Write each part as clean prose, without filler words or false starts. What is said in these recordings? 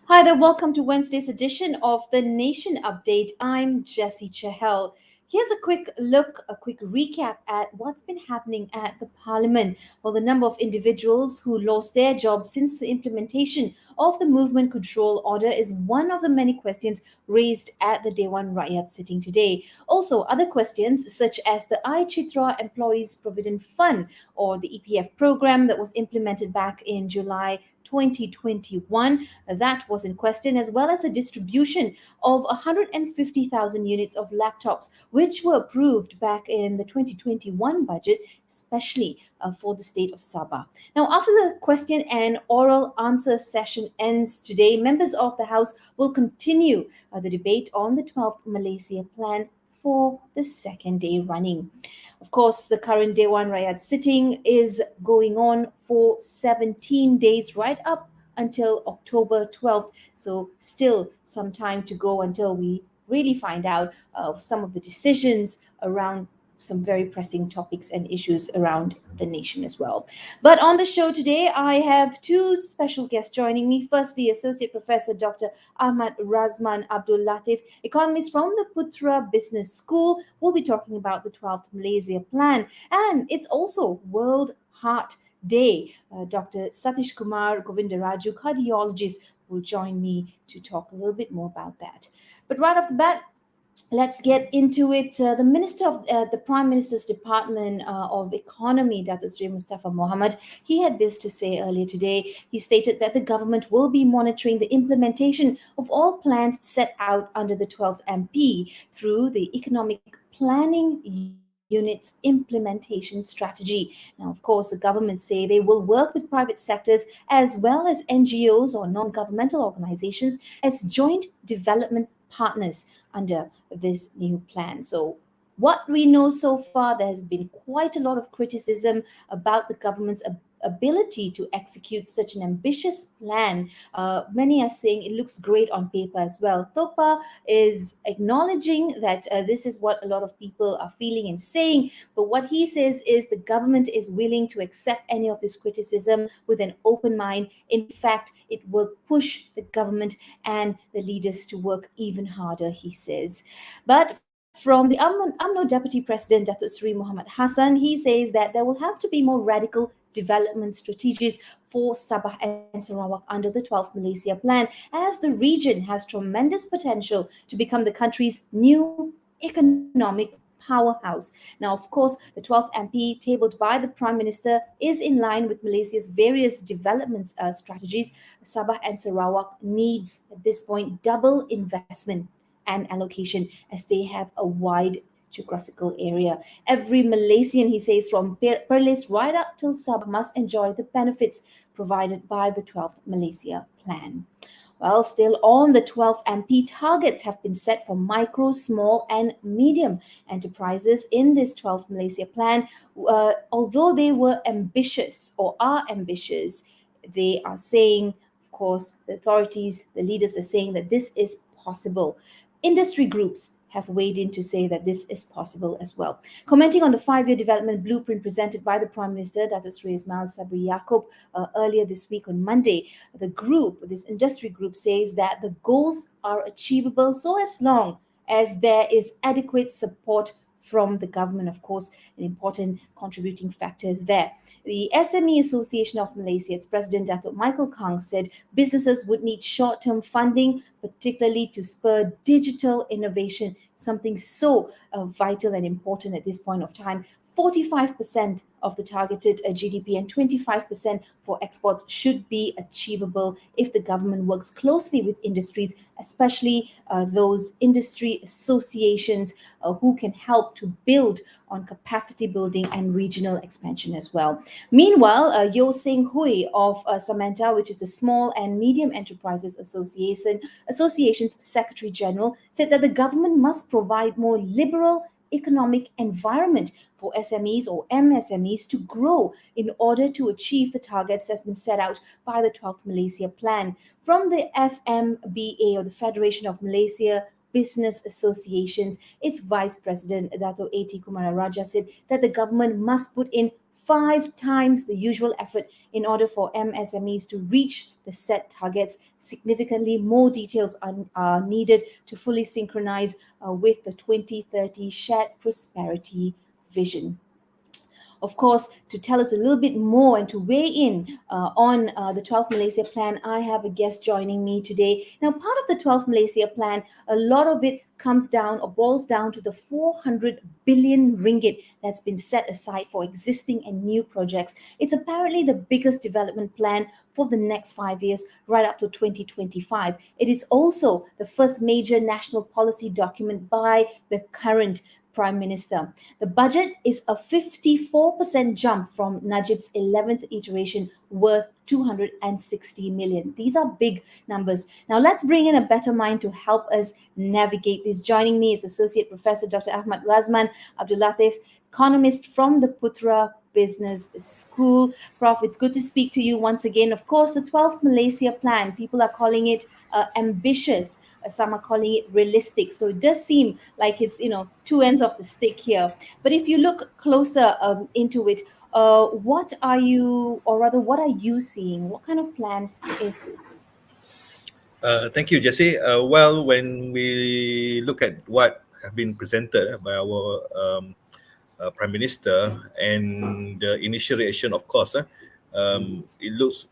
Hi there, welcome to Wednesday's edition of the Nation Update. I'm Jessy Chahal. Here's a quick recap at what's been happening at the Parliament. Well, the number of individuals who lost their jobs since the implementation of the Movement Control Order is one of the many questions raised at the Day One Rakyat sitting today. Also, other questions such as the Chitra Employees Provident Fund or the EPF program that was implemented back in July 2021 that was in question, as well as the distribution of 150,000 units of laptops, which were approved back in the 2021 budget, especially for the state of Sabah. Now, after the question and oral answer session ends today, members of the House will continue the debate on the 12th Malaysia Plan for the second day running. Of course, the current Day One Rayat sitting is going on for 17 days, right up until October 12th. So, still some time to go until we really find out some of the decisions around some very pressing topics and issues around the nation as well. But on the show today, I have two special guests joining me. Firstly, Associate Professor Dr. Ahmed Razman Abdul Latiff, economist from the Putra Business School, will be talking about the 12th Malaysia Plan. And it's also World Heart Day. Dr. Shathiskumar Govindaraju, cardiologist, will join me to talk a little bit more about that. But right off the bat, let's get into it. The Minister of the Prime Minister's Department of Economy, Dr. Sri Mustafa Mohammed, he had this to say earlier today. He stated that the government will be monitoring the implementation of all plans set out under the 12th MP through the Economic Planning Unit's implementation strategy. Now, of course, the government say they will work with private sectors as well as NGOs or non-governmental organizations as joint development partners under this new plan. So, what we know so far, there has been quite a lot of criticism about the government's ability to execute such an ambitious plan. Many are saying it looks great on paper as well. Topa is acknowledging that this is what a lot of people are feeling and saying, but what he says is the government is willing to accept any of this criticism with an open mind. In fact, it will push the government and the leaders to work even harder, he says. But from the UMNO Deputy President Datuk Sri Muhammad Hassan, he says that there will have to be more radical development strategies for Sabah and Sarawak under the 12th Malaysia Plan, as the region has tremendous potential to become the country's new economic powerhouse. Now, of course, the 12th MP tabled by the Prime Minister is in line with Malaysia's various development strategies. Sabah and Sarawak needs at this point double investment and allocation as they have a wide geographical area. Every Malaysian, he says, from Perlis right up till Sabah must enjoy the benefits provided by the 12th Malaysia Plan. Well, still on the 12th MP, targets have been set for micro, small, and medium enterprises in this 12th Malaysia Plan. Although they were ambitious or are ambitious, they are saying, of course, the authorities, the leaders are saying that this is possible. Industry groups have weighed in to say that this is possible as well. Commenting on the five-year development blueprint presented by the Prime Minister, Dato Sri Ismail Sabri Yaakob, earlier this week on Monday, this industry group says that the goals are achievable so as long as there is adequate support from the government, of course, an important contributing factor there. The SME Association of Malaysia, its president, Dato Michael Kang, said businesses would need short-term funding, particularly to spur digital innovation, something so vital and important at this point of time. 45% of the targeted GDP and 25% for exports should be achievable if the government works closely with industries, especially those industry associations who can help to build on capacity building and regional expansion as well. Meanwhile, Yo Seng Hui of Samantha, which is the Small and Medium Enterprises Association's Secretary General, said that the government must provide more liberal economic environment for SMEs or MSMEs to grow in order to achieve the targets that's been set out by the 12th Malaysia Plan. From the FMBA, or the Federation of Malaysia Business Associations, its Vice President, Dato A.T. Kumara Raja, said that the government must put in five times the usual effort in order for MSMEs to reach the set targets. Significantly more details are needed to fully synchronize with the 2030 shared prosperity vision. Of course, to tell us a little bit more and to weigh in on the 12th Malaysia Plan, I have a guest joining me today. Now, part of the 12th Malaysia Plan, a lot of it comes down or boils down to the 400 billion ringgit that's been set aside for existing and new projects. It's apparently the biggest development plan for the next 5 years, right up to 2025. It is also the first major national policy document by the current Prime Minister. The budget is a 54% jump from Najib's 11th iteration, worth 260 million. These are big numbers. Now let's bring in a better mind to help us navigate this. Joining me is Associate Professor Dr. Ahmed Razman, Abdul Latiff, economist from the Putra Business School. Prof, it's good to speak to you once again. Of course, the 12th Malaysia Plan, people are calling it ambitious. Some are calling it realistic. So it does seem like it's, two ends of the stick here. But if you look closer into it, what are you, or rather, what are you seeing? What kind of plan is this? Thank you, Jessy. Well, when we look at what have been presented by our Prime Minister and the initial reaction, of course, it looks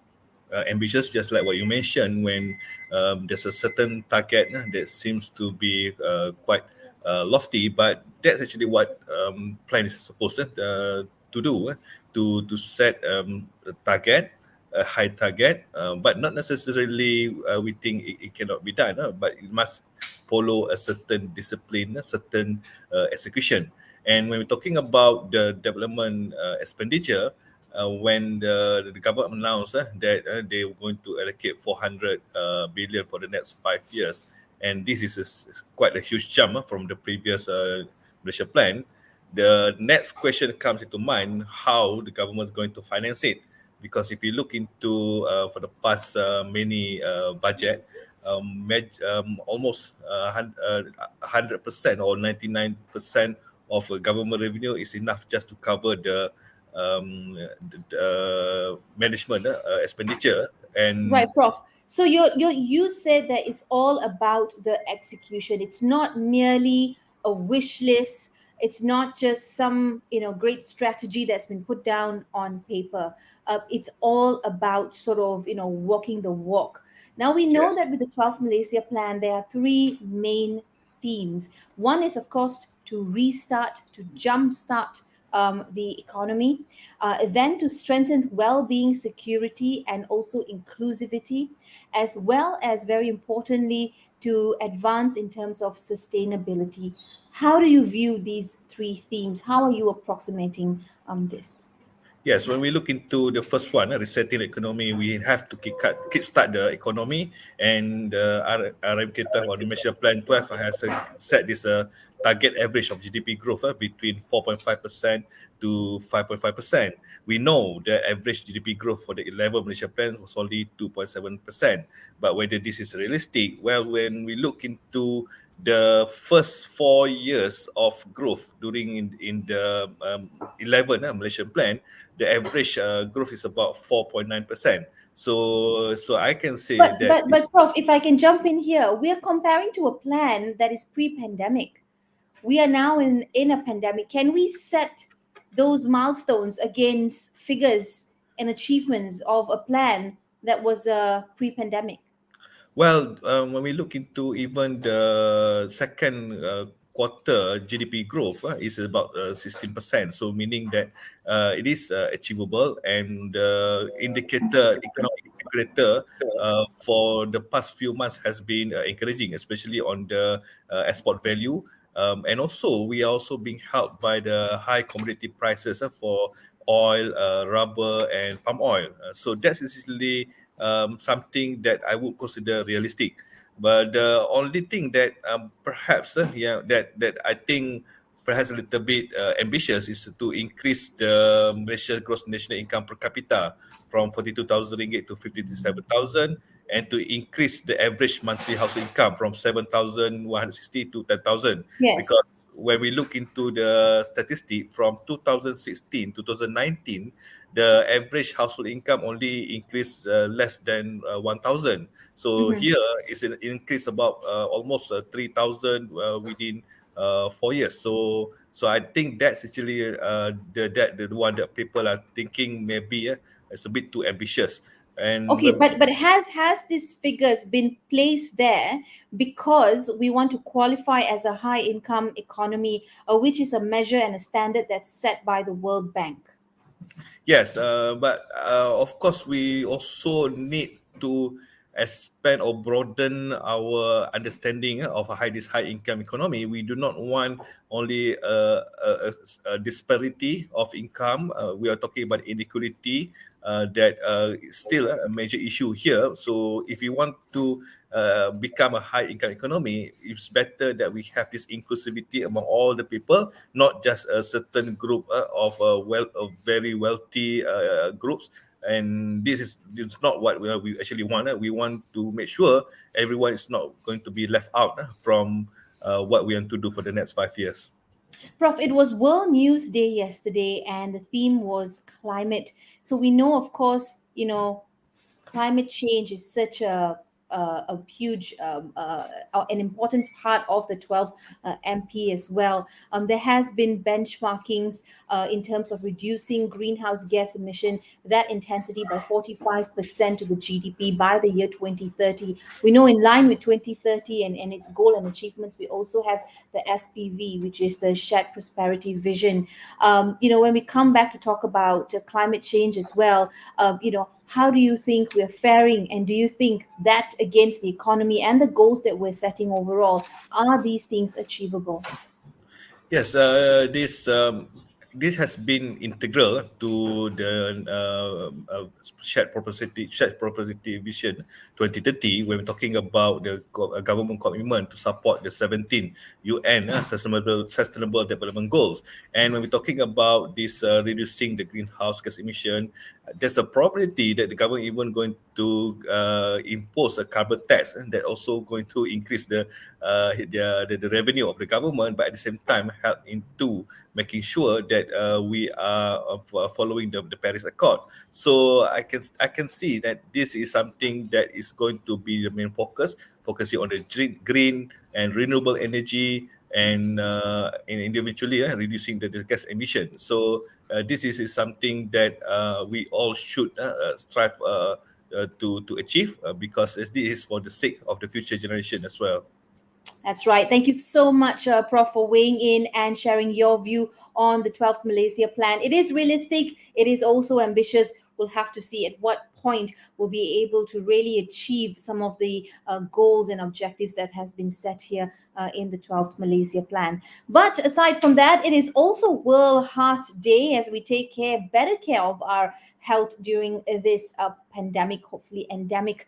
ambitious, just like what you mentioned, when there's a certain target that seems to be quite lofty, but that's actually what plan is supposed to do, to set a target, a high target, but not necessarily we think it cannot be done, but it must follow a certain discipline, a certain execution. And when we're talking about the development expenditure, when the government announced that they were going to allocate 400 billion for the next 5 years, and this is quite a huge jump from the previous Malaysia plan. The next question comes into mind: how the government is going to finance it? Because if you look into for the past many budget, almost 100% or 99% of government revenue is enough just to cover the management expenditure. And Right, Prof. So you said that it's all about the execution. It's not merely a wish list. It's not just some great strategy that's been put down on paper. It's all about sort of walking the walk. Now we know that yes, with the 12th Malaysia Plan, there are three main themes. One is, of course, to restart, to jumpstart the economy, then to strengthen well-being, security, and also inclusivity, as well as, very importantly, to advance in terms of sustainability. How do you view these three themes? How are you approximating this? yes, when we look into the first one, resetting the economy, we have to kickstart the economy. And RMK 12 or the Malaysia Plan 12 has set this target average of GDP growth between 4.5% to 5.5%. We know the average GDP growth for the 11 Malaysia Plan was only 2.7%. But whether this is realistic, well, when we look into the first 4 years of growth during in the 11 Malaysian plan, the average growth is about 4.9%. So I can say But that but it's, but Prof, if I can jump in here, we are comparing to a plan that is pre-pandemic. We are now in a pandemic. Can we set those milestones against figures and achievements of a plan that was pre-pandemic? well, when we look into even the second quarter GDP growth is about 16%. So meaning that it is achievable, and economic indicator for the past few months has been encouraging, especially on the export value. And also, we are also being helped by the high commodity prices for oil, rubber, and palm oil. So that's essentially something that I would consider realistic. But the only thing that perhaps, that I think perhaps a little bit ambitious is to increase the Malaysia gross national income per capita from 42,000 ringgit to 57,000, and to increase the average monthly household income from 7,160 to 10,000. Because Yes. when we look into the statistic from 2016 to 2019, the average household income only increased less than 1,000. So Mhm. here is an increase about almost 3,000 within 4 years. So I think that's actually the one that people are thinking maybe it's a bit too ambitious. And Okay, when but has these figures been placed there because we want to qualify as a high income economy, which is a measure and a standard that's set by the World Bank? Yes, but of course, we also need to expand or broaden our understanding of this high income economy. We do not want only a disparity of income. We are talking about inequality that is still a major issue here. So, if we want to become a high income economy, it's better that we have this inclusivity among all the people, not just a certain group of very wealthy groups. And this is not what we actually want. We want to make sure everyone is not going to be left out from what we want to do for the next 5 years. Prof, it was World News Day yesterday, and the theme was climate. So we know, of course, climate change is such a huge an important part of the 12th MP as well. There has been benchmarkings in terms of reducing greenhouse gas emission, that intensity by 45% to the GDP by the year 2030. We know in line with 2030 and its goal and achievements, we also have the SPV, which is the Shared Prosperity Vision. When we come back to talk about climate change as well, how do you think we're faring? And do you think that against the economy and the goals that we're setting overall, are these things achievable? Yes, this has been integral to the shared property vision 2030 when we're talking about the government commitment to support the 17 UN sustainable development goals. And when we're talking about this reducing the greenhouse gas emission, there's a probability that the government even going to impose a carbon tax, and that also going to increase the revenue of the government, but at the same time help into making sure that we are following the Paris Accord. So I can see that this is something that is going to be the main focus, focusing on the green and renewable energy, and individually reducing the gas emission. So this is something that we all should strive to achieve, because this is for the sake of the future generation as well. That's right. Thank you so much, Prof, for weighing in and sharing your view on the 12th Malaysia Plan. It is realistic, it is also ambitious. We'll have to see at what point we'll be able to really achieve some of the goals and objectives that has been set here in the 12th Malaysia Plan. But aside from that, it is also World Heart Day as we take better care of our health during this pandemic, hopefully endemic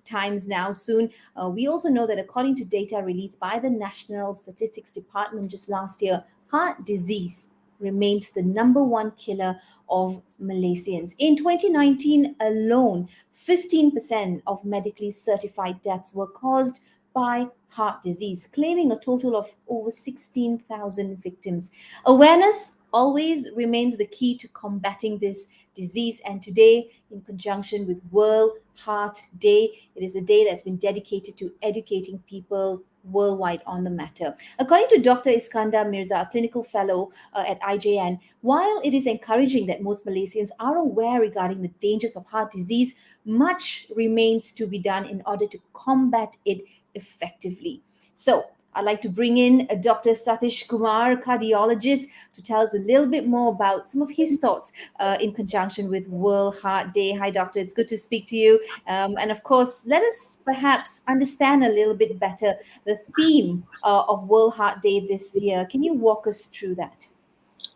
times now soon. We also know that according to data released by the National Statistics Department just last year, heart disease remains the number one killer of Malaysians. In 2019 alone, 15% of medically certified deaths were caused by heart disease, claiming a total of over 16,000 victims. Awareness always remains the key to combating this disease. And today, in conjunction with World Heart Day, it is a day that's been dedicated to educating people worldwide on the matter. According to Dr. Iskandar Mirza, a clinical fellow at IJN, while it is encouraging that most Malaysians are aware regarding the dangers of heart disease, much remains to be done in order to combat it effectively. So, I'd like to bring in Dr. Shathiskumar, cardiologist, to tell us a little bit more about some of his thoughts in conjunction with World Heart Day. Hi, Doctor. It's good to speak to you. And of course, let us perhaps understand a little bit better the theme of World Heart Day this year. Can you walk us through that?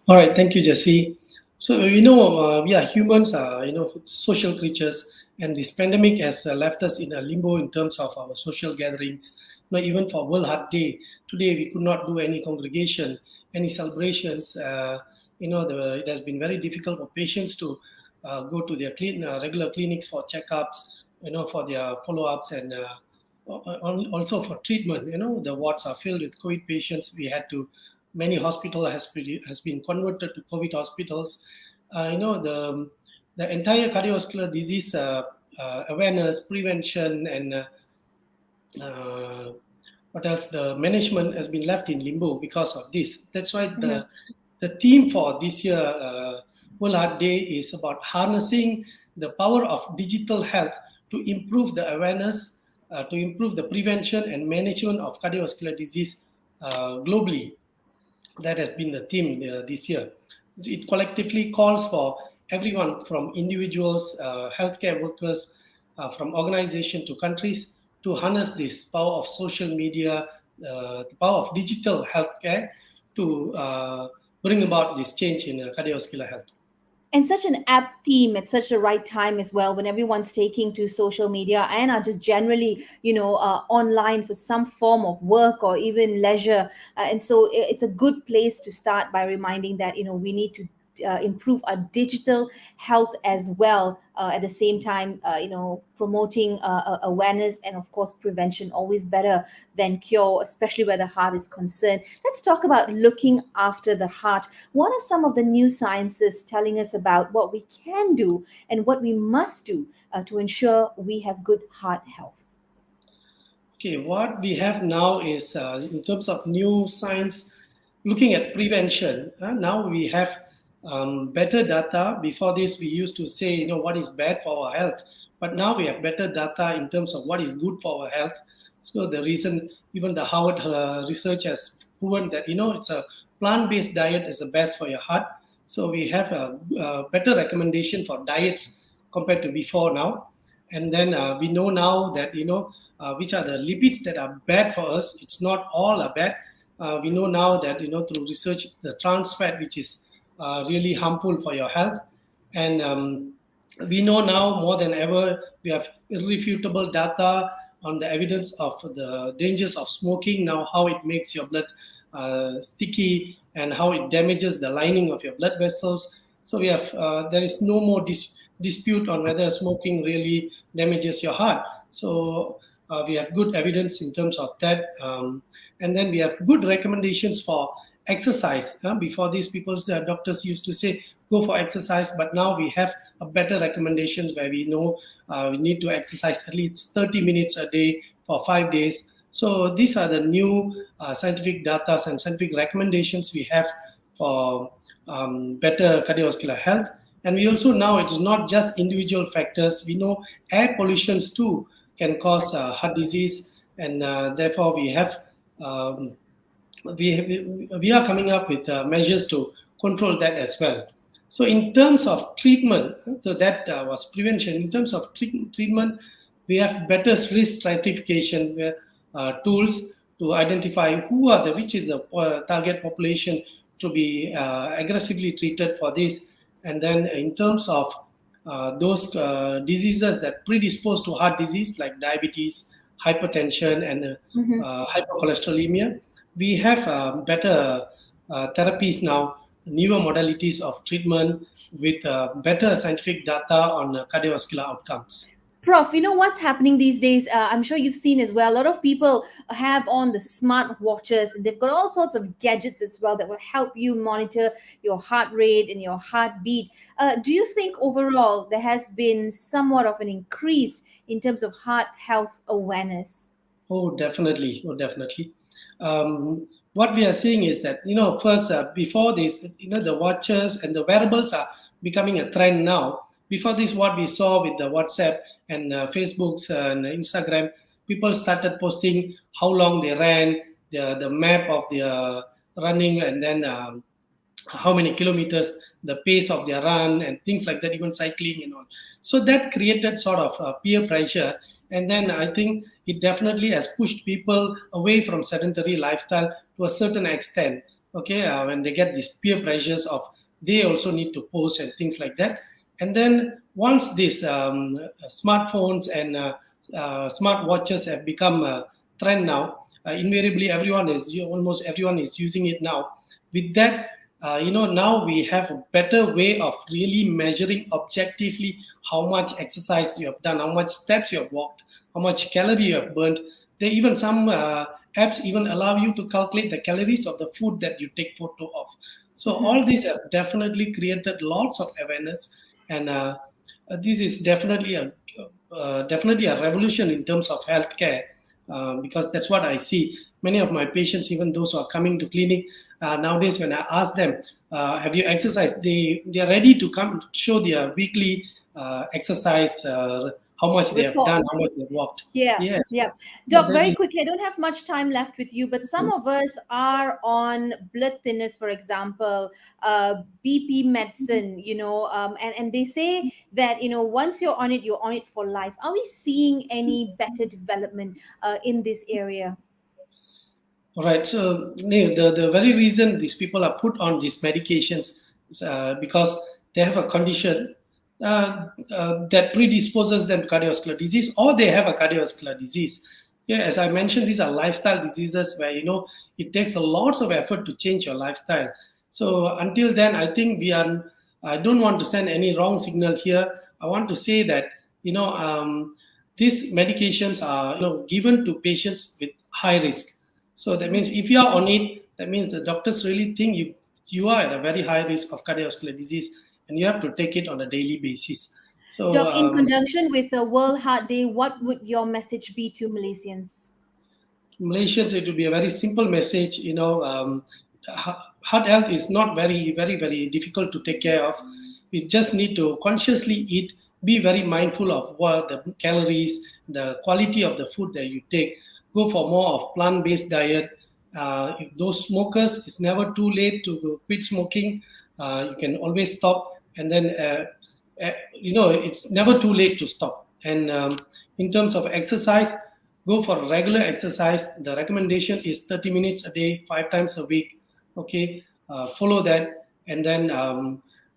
All right, thank you, Jessy. So, we are humans, social creatures, and this pandemic has left us in a limbo in terms of our social gatherings. Even for World Heart Day, today we could not do any congregation, any celebrations. It has been very difficult for patients to go to their regular clinics for checkups, for their follow-ups and also for treatment. The wards are filled with COVID patients. We had to many hospital has been converted to COVID hospitals. The entire cardiovascular disease awareness, prevention, and what else? The management has been left in limbo because of this. That's why the theme for this year World Heart Day is about harnessing the power of digital health to improve the awareness, to improve the prevention and management of cardiovascular disease globally. That has been the theme this year. It collectively calls for everyone from individuals, healthcare workers, from organization to countries to harness this power of social media, the power of digital healthcare to bring about this change in cardiovascular health. And such an apt theme at such a right time as well, when everyone's taking to social media and are just generally online for some form of work or even leisure. And so it's a good place to start by reminding that we need to improve our digital health as well, at the same time promoting awareness and of course prevention, always better than cure, especially where the heart is concerned. Let's talk about looking after the heart. What are some of the new sciences telling us about what we can do and what we must do to ensure we have good heart health? Okay, what we have now is in terms of new science, looking at prevention. Now we have better data. Before this, we used to say, what is bad for our health, but now we have better data in terms of what is good for our health. So the reason, even the Harvard research has proven that it's a plant-based diet is the best for your heart. So we have a better recommendation for diets compared to before now. And then we know now that which are the lipids that are bad for us. It's not all are bad. We know now that through research, the trans fat, which is really harmful for your health. And we know now more than ever, we have irrefutable data on the evidence of the dangers of smoking, now how it makes your blood sticky and how it damages the lining of your blood vessels. So we have there is no more dispute on whether smoking really damages your heart. So we have good evidence in terms of that. And then we have good recommendations for exercise. Before these doctors used to say, go for exercise, but now we have a better recommendations where we know we need to exercise at least 30 minutes a day for 5 days. So these are the new scientific data and scientific recommendations we have for better cardiovascular health. And we also now, it is not just individual factors. We know air pollutions too can cause heart disease, and therefore we have we are coming up with measures to control that as well. So in terms of treatment, so that was prevention. In terms of treatment, we have better risk stratification tools to identify which is the target population to be aggressively treated for this. And then in terms of those diseases that predispose to heart disease like diabetes, hypertension, and hypercholesterolemia, we have better therapies now, newer modalities of treatment with better scientific data on cardiovascular outcomes. Prof, what's happening these days? I'm sure you've seen as well. A lot of people have on the smart watches, and they've got all sorts of gadgets as well that will help you monitor your heart rate and your heartbeat. Do you think overall there has been somewhat of an increase in terms of heart health awareness? Oh, definitely. What we are seeing is that, first, before this, the watches and the wearables are becoming a trend now. Before this, what we saw with the WhatsApp and Facebooks and Instagram, people started posting how long they ran, the map of their running, and then how many kilometers, the pace of their run, and things like that, even cycling and all. So that created sort of peer pressure. And then I think it definitely has pushed people away from sedentary lifestyle to a certain extent. Okay, when they get these peer pressures of they also need to post and things like that. And then once these smartphones and smart watches have become a trend now, invariably almost everyone is using it now. With that, now we have a better way of really measuring objectively how much exercise you have done, how much steps you have walked, how much calorie you have burnt. There are even some apps even allow you to calculate the calories of the food that you take photo of. So Mhm. all these have definitely created lots of awareness, and this is definitely a revolution in terms of healthcare, because that's what I see. Many of my patients, even those who are coming to clinic nowadays, when I ask them, "Have you exercised?" They are ready to come show their weekly exercise, how much they have done, Report. how much they've walked. Yeah, Yes, yeah. so Doc, that very is. quickly, I don't have much time left with you, but some of us are on blood thinners, for example, BP medicine, and they say that, once you're on it for life. Are we seeing any better development in this area? All right. So the very reason these people are put on these medications is because they have a condition that predisposes them to cardiovascular disease, or they have a cardiovascular disease. Yeah, as I mentioned, these are lifestyle diseases where it takes a lots of effort to change your lifestyle. So until then, I think we are. I don't want to send any wrong signal here. I want to say that these medications are given to patients with high risk. So that means if you are on it, that means the doctors really think you are at a very high risk of cardiovascular disease, and you have to take it on a daily basis. So Doc, in conjunction with the World Heart Day, what would your message be to Malaysians? Malaysians, it will be a very simple message. Heart health is not very difficult to take care of. You just need to consciously eat, be very mindful of what the calories, the quality of the food that you take. Go for more of plant-based diet. If those smokers, it's never too late to quit smoking. You can always stop, and then it's never too late to stop. And in terms of exercise, go for regular exercise. The recommendation is 30 minutes a day, 5 times a week. Okay, follow that, and then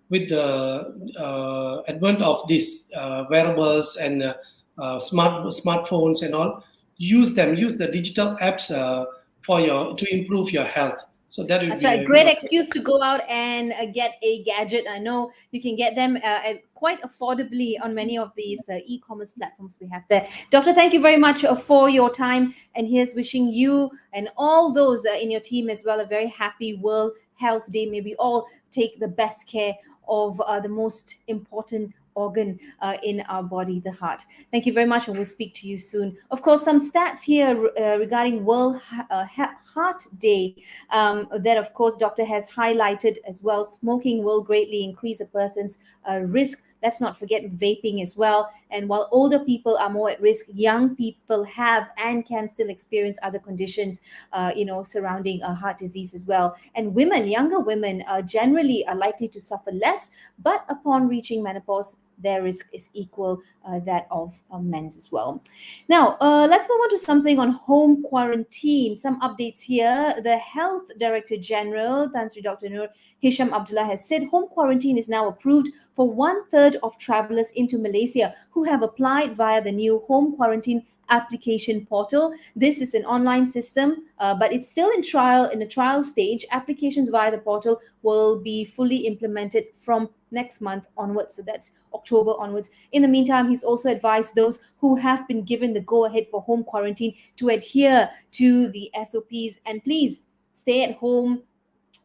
with the advent of these wearables and smartphones and all, use them. Use the digital apps to improve your health. So that would That's be right. a, Great excuse to go out and get a gadget. I know you can get them at quite affordably on many of these e-commerce platforms we have there. Doctor, thank you very much for your time. And here's wishing you and all those in your team as well a very happy World Health Day. May we all take the best care of the most important organ in our body, the heart. Thank you very much, and we'll speak to you soon. Of course, some stats here regarding World Heart Day that, of course, doctor has highlighted as well. Smoking will greatly increase a person's risk. Let's not forget vaping as well. And while older people are more at risk, young people have and can still experience other conditions, surrounding heart disease as well. And women, younger women, generally are likely to suffer less, but upon reaching menopause, their risk is equal that of men's as well. Now, let's move on to something on home quarantine. Some updates here. The Health Director General, Tan Sri Dr. Nur Hisham Abdullah, has said home quarantine is now approved for 1/3 of travelers into Malaysia who have applied via the new home quarantine application portal. This is an online system, but it's still in the trial stage. Applications via the portal will be fully implemented from next month onwards, so that's October onwards. In the meantime, he's also advised those who have been given the go ahead for home quarantine to adhere to the SOPs and please stay at home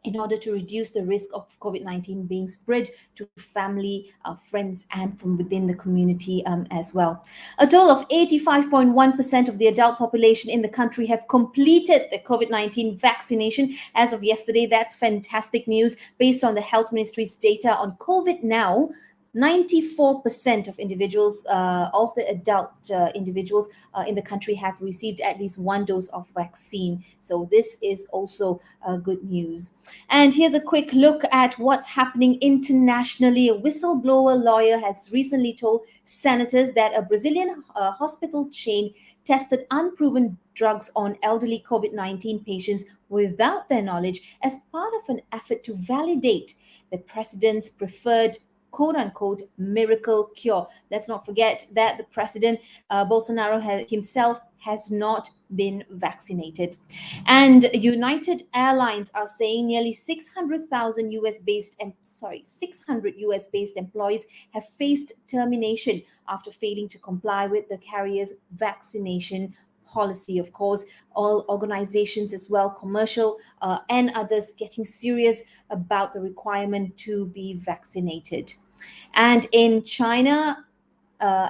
in order to reduce the risk of COVID-19 being spread to family, friends, and from within the community as well. A total of 85.1% of the adult population in the country have completed the COVID-19 vaccination as of yesterday. That's fantastic news based on the Health Ministry's data on COVID now. 94% of individuals, of the adult individuals in the country have received at least one dose of vaccine. So this is also good news. And here's a quick look at what's happening internationally. A whistleblower lawyer has recently told senators that a Brazilian hospital chain tested unproven drugs on elderly COVID-19 patients without their knowledge as part of an effort to validate the president's preferred quote unquote miracle cure. Let's not forget that the president, Bolsonaro himself, has not been vaccinated. And United Airlines are saying nearly 600 US based employees have faced termination after failing to comply with the carrier's vaccination policy. Of course, all organizations as well, commercial and others, getting serious about the requirement to be vaccinated. And in China,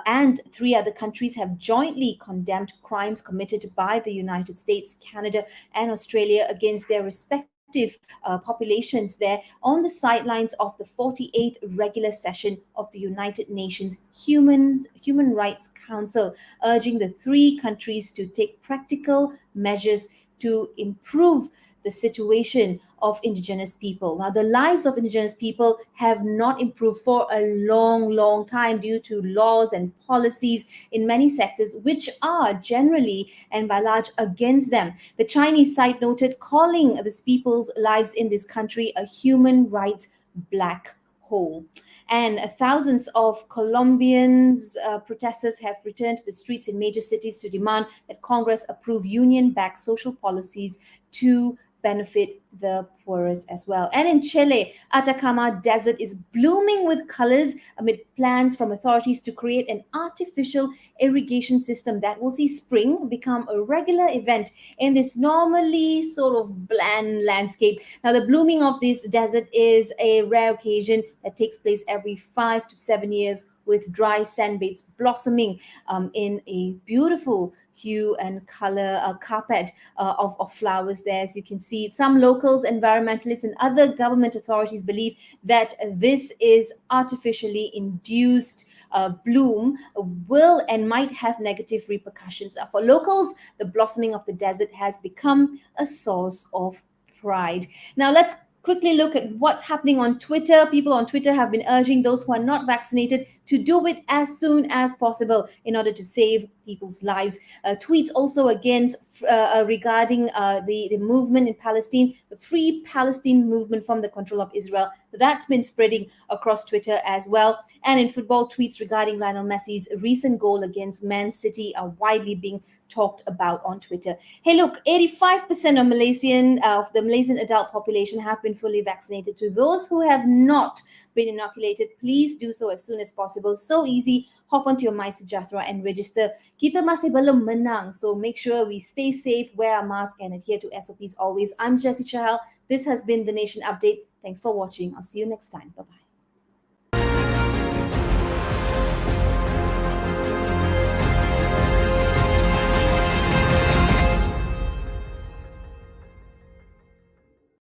and three other countries have jointly condemned crimes committed by the United States, Canada, and Australia against their respective populations there on the sidelines of the 48th regular session of the United Nations Human Rights Council, urging the three countries to take practical measures to improve the situation of indigenous people. Now, the lives of indigenous people have not improved for a long, long time due to laws and policies in many sectors, which are generally and by large against them. The Chinese side noted, calling these people's lives in this country a human rights black hole. And thousands of Colombians protesters have returned to the streets in major cities to demand that Congress approve union-backed social policies to benefit the poorest as well. And in Chile, Atacama Desert is blooming with colors amid plans from authorities to create an artificial irrigation system that will see spring become a regular event in this normally sort of bland landscape. Now, the blooming of this desert is a rare occasion that takes place every 5 to 7 years, with dry sandbeds blossoming in a beautiful hue and color carpet of flowers there. As you can see, some locals, environmentalists, and other government authorities believe that this is artificially induced bloom will and might have negative repercussions. For locals, the blossoming of the desert has become a source of pride. Now, let's quickly look at what's happening on Twitter. People on Twitter have been urging those who are not vaccinated to do it as soon as possible in order to save people's lives. Tweets also against regarding the movement in Palestine, the Free Palestine movement from the control of Israel. That's been spreading across Twitter as well. And in football, tweets regarding Lionel Messi's recent goal against Man City are widely being talked about on Twitter. Hey, look, 85% of the Malaysian adult population have been fully vaccinated. To those who have not been inoculated, please do so as soon as possible. So easy. Hop onto your MySejahtera and register. Kita masih belum menang, so make sure we stay safe, wear a mask, and adhere to SOPs always. I'm Jessy Chahal. This has been the Nation Update. Thanks for watching. I'll see you next time. Bye-bye.